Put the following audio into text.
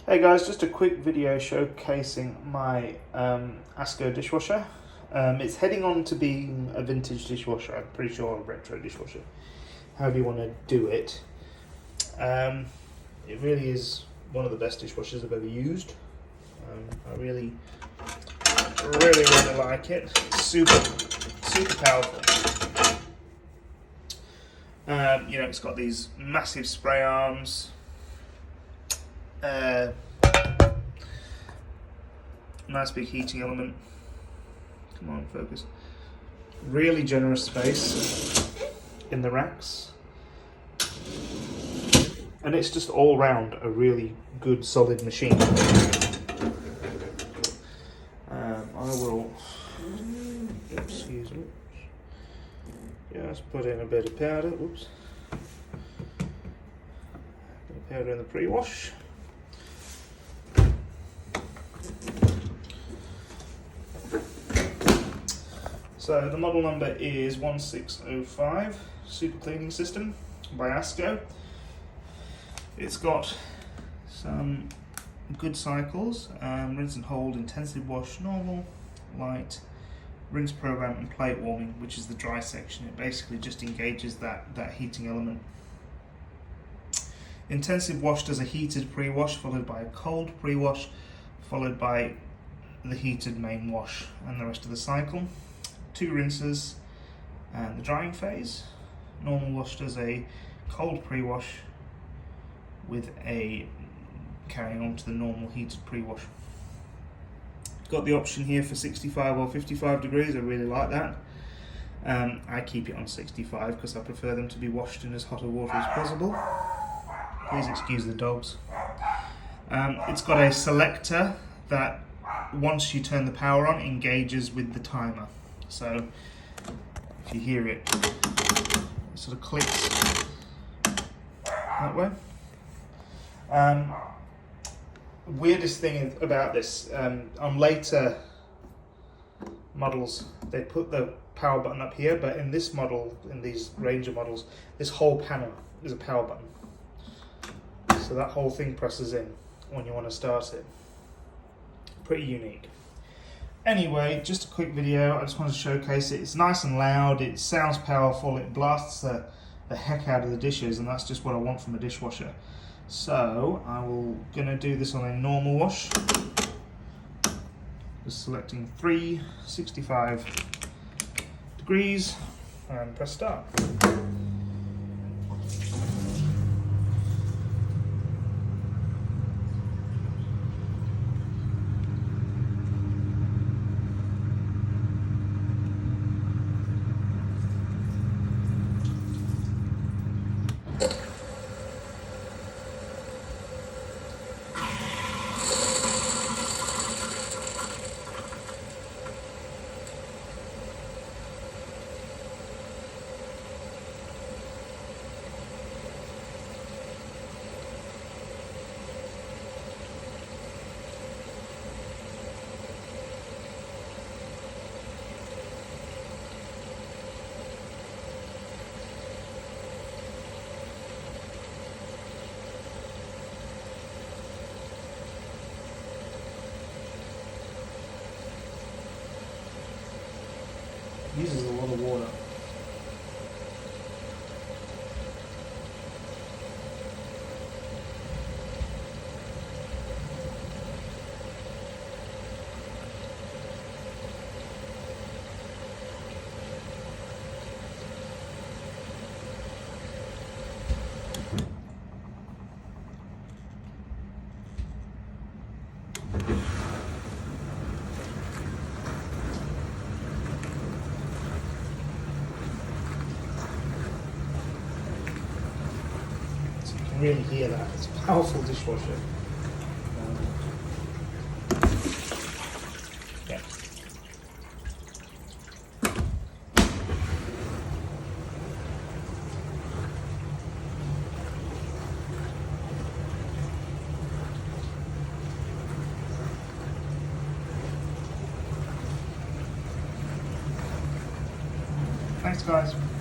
Hey guys, just a quick video showcasing my Asko dishwasher. It's heading on to being a vintage dishwasher, I'm pretty sure a retro dishwasher, however you want to do it. It really is one of the best dishwashers I've ever used. I really like it. It's super powerful. It's got these massive spray arms. Nice big heating element. Come on, focus. Really generous space in the racks, and it's just all round a really good solid machine. I will, excuse me, just put in a bit of powder. Oops, a bit of powder in the pre-wash. So the model number is 1605, Super Cleaning System by Asko. It's got some good cycles, rinse and hold, intensive wash, normal, light, rinse program and plate warming, which is the dry section. It basically just engages that heating element. Intensive wash does a heated pre-wash followed by a cold pre-wash followed by the heated main wash and the rest of the cycle. 2 rinses and the drying phase. Normal wash does a cold pre-wash with a carrying on to the normal heated pre-wash. Got the option here for 65 or 55 degrees, I really like that. I keep it on 65 because I prefer them to be washed in as hot a water as possible. Please excuse the dogs. It's got a selector that once you turn the power on engages with the timer. So if you hear it, it sort of clicks that way. Weirdest thing about this, on later models they put the power button up here, but in this model, in these Ranger models, this whole panel is a power button. So that whole thing presses in when you want to start it. Pretty unique. Anyway, just a quick video, I just wanted to showcase it. It's nice and loud, it sounds powerful, it blasts the heck out of the dishes, and that's just what I want from a dishwasher. So, I'm going to do this on a normal wash. Just selecting 365 degrees and press start. Uses a lot of water. Really hear that. It's a powerful dishwasher. Yeah. Thanks guys.